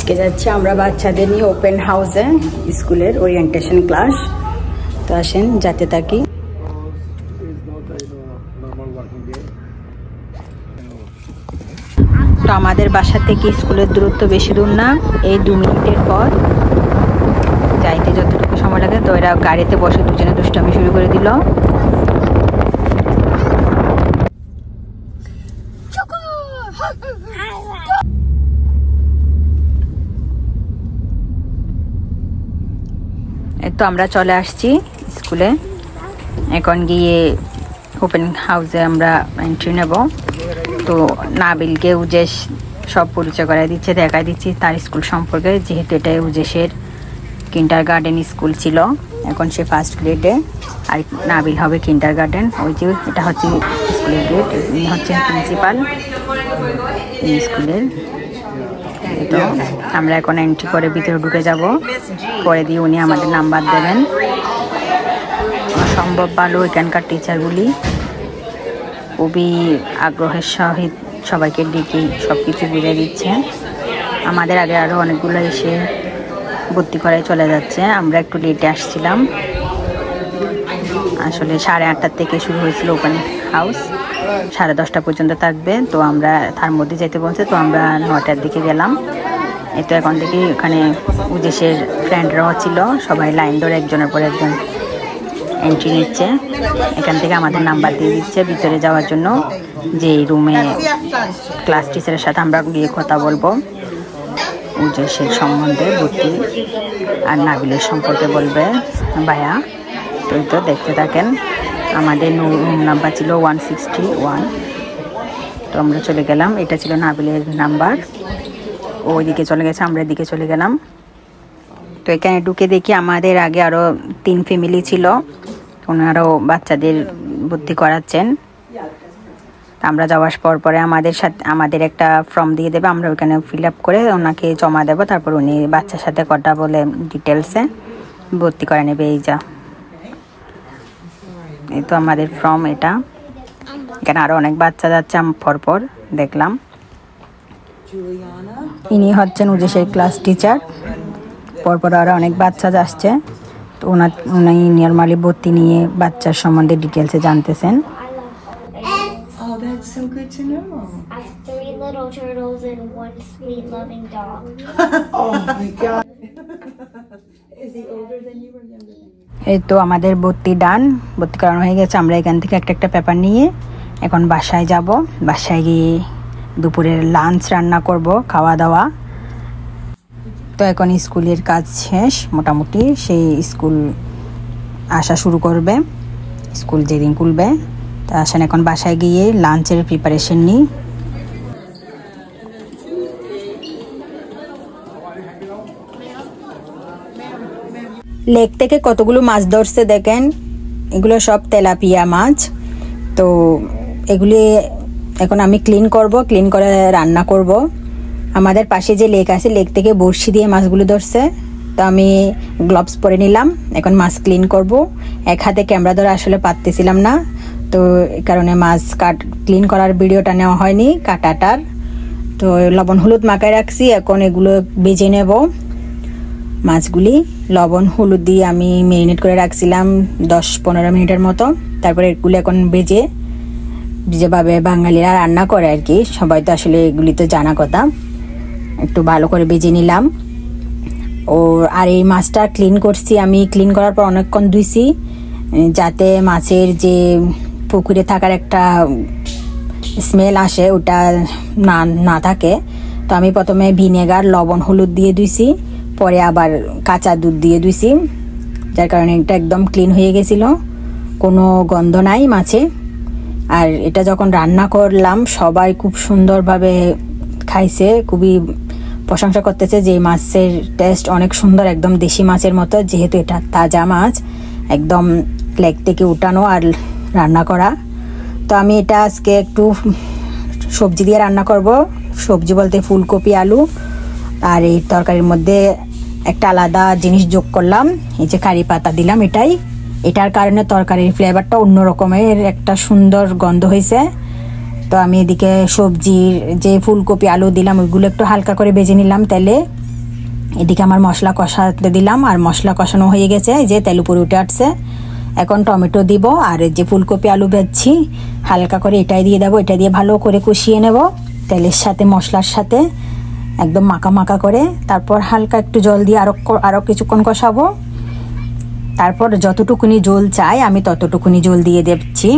আজকে যাচ্ছি আমরা বাচ্চাদের নিয়ে ওপেন হাউসে স্কুলের ওরিয়েন্টেশন ক্লাস। তো আসেন যেতে থাকি। তো আমাদের বাসা থেকে স্কুলের দূরত্ব বেশি দূর না, এই 2 মিনিটের পর যাইতে যতটুকু সময় লাগে। তো এরা গাড়িতে বসে দুজনে দুষ্টামি শুরু করে দিল। তো আমরা চলে আসছি স্কুলে, এখন গিয়ে ওপেন হাউসে আমরা এন্ট্রি নেব। তো নাবিলকে উজেশ সব পরিচয় করাই দিচ্ছে, দেখাই দিচ্ছি তার স্কুল সম্পর্কে, যেহেতু এটা উজেশের কিন্ডারগার্টেন স্কুল ছিল, এখন সে ফার্স্ট গ্রেডে, আর নাবিল হবে কিন্ডারগার্টেন। ওই যে এটা হচ্ছে স্কুলের গেট, ইনি হচ্ছেন প্রিন্সিপাল স্কুলের। তো আমরা এখন এন্ট্রি করে ভিতরে ঢুকে যাব, পরে দিয়ে উনি আমাদের নাম্বার দেবেন। অসম্ভব ভালো এখানকার টিচারগুলি, খুবই আগ্রহের সহিত সবাইকে ডেকে সব কিছু বুঝিয়ে দিচ্ছে। আমাদের আগে আরও অনেকগুলো এসে ভর্তি করে চলে যাচ্ছে, আমরা একটু লেটে আসছিলাম। আসলে 8:30 থেকে শুরু হয়েছিল ওপেন হাউস, 10:30 পর্যন্ত থাকবে। তো আমরা তার মধ্যে যেতে বলছে, তো আমরা 9টার দিকে গেলাম। এই তো এখন থেকে ওখানে উজেশের ফ্রেন্ডরাও ছিল, সবাই লাইন ধরে একজনের পর একজন এন্ট্রি নিচ্ছে। এখান থেকে আমাদের নাম্বার দিয়ে দিচ্ছে ভিতরে যাওয়ার জন্য, যে রুমে ক্লাস টিচারের সাথে আমরা গিয়ে কথা বলবো উজেশের সম্বন্ধে, ভর্তি আর নাবিলের সম্পর্কে বলবে ভাইয়া। তো এই তো দেখতে থাকেন। আমাদের রুম নাম্বার ছিল 161। তো আমরা চলে গেলাম, এটা ছিল নাবিলের নাম্বার। ওইদিকে চলে গেছে, আমরা এদিকে চলে গেলাম। তো এখানে ঢুকে দেখি আমাদের আগে আরও 3 ফ্যামিলি ছিল, ওনারাও বাচ্চাদের ভর্তি করাচ্ছেন। আমরা যাওয়ার পরে আমাদের একটা ফর্ম দিয়ে দেবে, আমরা ওইখানে ফিল আপ করে ওনাকে জমা দেবো, তারপর উনি বাচ্চার সাথে কথা বলে ডিটেলসে ভর্তি করে নেবে। এই যা, এই তো আমাদের ফর্ম এটা। এখানে আরও অনেক বাচ্চা যাচ্ছে, পরপর দেখলাম। ইনি হচ্ছেন উজেশের ক্লাস টিচার, পরপর আরও অনেক বাচ্চা যাচ্ছে। তো উনি নর্মালি ভর্তি নিয়ে বাচ্চার সম্বন্ধে ডিটেলসে জানতেছেন। Oh, that's so good to know. I have 3 little turtles and 1 sweet loving dog. Oh my God. Is he older than you or younger than you? এই তো আমাদের ভর্তি ডান, ভর্তি করানো হয়ে গেছে। আমরা এখান থেকে একটা পেপার নিয়ে এখন বাসায় যাব। বাসায় গিয়ে দুপুরের লাঞ্চ রান্না করব, খাওয়া দাওয়া। তো এখন স্কুলের কাজ শেষ মোটামুটি, সেই স্কুল আসা শুরু করবে, স্কুল যেদিন খুলবে। তো আসেন এখন বাসায় গিয়ে লাঞ্চের প্রিপারেশন নিই। লেক থেকে কতগুলো মাছ ধরছে দেখেন, এগুলো সব তেলাপিয়া মাছ। তো এগুলি এখন আমি ক্লিন করব, ক্লিন করে রান্না করব। আমাদের পাশে যে লেক আছে, লেক থেকে বড়শি দিয়ে মাছগুলো ধরছে। তো আমি গ্লাভস পরে নিলাম, এখন মাছ ক্লিন করব। এক হাতে ক্যামেরা ধরে আসলে পারতেছিলাম না, তো এই কারণে মাছ ক্লিন করার ভিডিওটা নেওয়া হয়নি, কাটাটার। তো লবণ হলুদ মাখায় রাখছি, এখন এগুলো ভেজে নেব। মাছগুলি লবণ হলুদ দিয়ে আমি ম্যারিনেট করে রাখছিলাম 10-15 মিনিটের মতো। তারপরে এগুলো এখন ভেজে, যেভাবে বাঙালিরা রান্না করে আর কি, সবাই তো আসলে এগুলি তো জানা কথা, একটু ভালো করে ভেজে নিলাম। আর এই মাছটা ক্লিন করছি আমি, ক্লিন করার পর অনেকক্ষণ ধুইছি, যাতে মাছের যে পুকুরে থাকার একটা স্মেল আসে ওটা না থাকে। তো আমি প্রথমে ভিনেগার লবণ হলুদ দিয়ে ধুইছি, পরে আবার কাঁচা দুধ দিয়ে ধুইছি, যার কারণে এটা একদম ক্লিন হয়ে গেছিল, কোনো গন্ধ নাই মাছে। আর এটা যখন রান্না করলাম সবাই খুব সুন্দরভাবে খাইছে, খুবই প্রশংসা করতেছে যে মাছের টেস্ট অনেক সুন্দর, একদম দেশি মাছের মতো, যেহেতু এটা তাজা মাছ, একদম লেক থেকে উঠানো আর রান্না করা। তো আমি এটা আজকে একটু সবজি দিয়ে রান্না করব, সবজি বলতে ফুলকপি আলু। আর এই তরকারির মধ্যে একটা আলাদা জিনিস যোগ করলাম, এই যে কারি পাতা দিলাম, এটার কারণে তরকারির ফ্লেভারটা অন্য রকমের একটা সুন্দর গন্ধ হয়েছে। তো আমি এদিকে সবজির যে ফুলকপি আলু দিলাম ওইগুলো একটু হালকা করে ভেজে নিলাম তেলে, এদিকে আমার মশলা কষাতে দিলাম, আর মশলা কষানো হয়ে গেছে, এই যে তেল উপরে উঠে আসছে। এখন টমেটো দিব, আর যে ফুলকপি আলু ভেজছি হালকা করে এটাই দিয়ে দেবো। এটা দিয়ে ভালো করে কষিয়ে নেব তেলের সাথে, মশলার সাথে একদম মাখা মাখা করে। তারপর হালকা একটু জল দিয়ে আরও কিছুক্ষণ কষাবো। তারপর যতটুকুনি জল চাই আমি ততটুকুনি জল দিয়ে দিচ্ছি,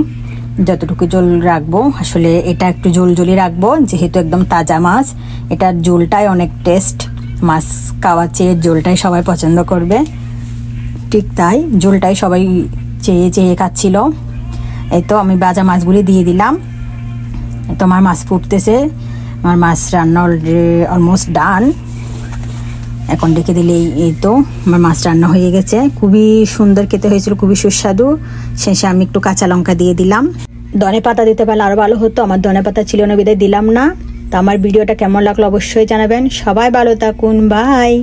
যতটুকু জল রাখবো। আসলে এটা একটু জলজলি রাখবো, যেহেতু একদম তাজা মাছ, এটার জলটাই অনেক টেস্ট। মাছ খাওয়ার চেয়ে জলটাই সবাই পছন্দ করবে, ঠিক তাই জলটাই সবাই চেয়ে চেয়ে খাচ্ছিল। এই তো আমি ভাজা মাছগুলি দিয়ে দিলাম। তো আমার মাছ ফুটতেছে, আমার মাছ রান্না অলমোস্ট ডান। এখন ডেকে দিলেই এই তো আমার মাছ রান্না হয়ে গেছে। খুবই সুন্দর খেতে হয়েছিল, খুবই সুস্বাদু। শেষে আমি একটু কাঁচা লঙ্কা দিয়ে দিলাম। ধনে পাতা দিতে পারলে আরও ভালো হতো, আমার ধনে পাতা ছিল না বিধায় দিলাম না। তো আমার ভিডিওটা কেমন লাগলো অবশ্যই জানাবেন। সবাই ভালো থাকুন, বাই।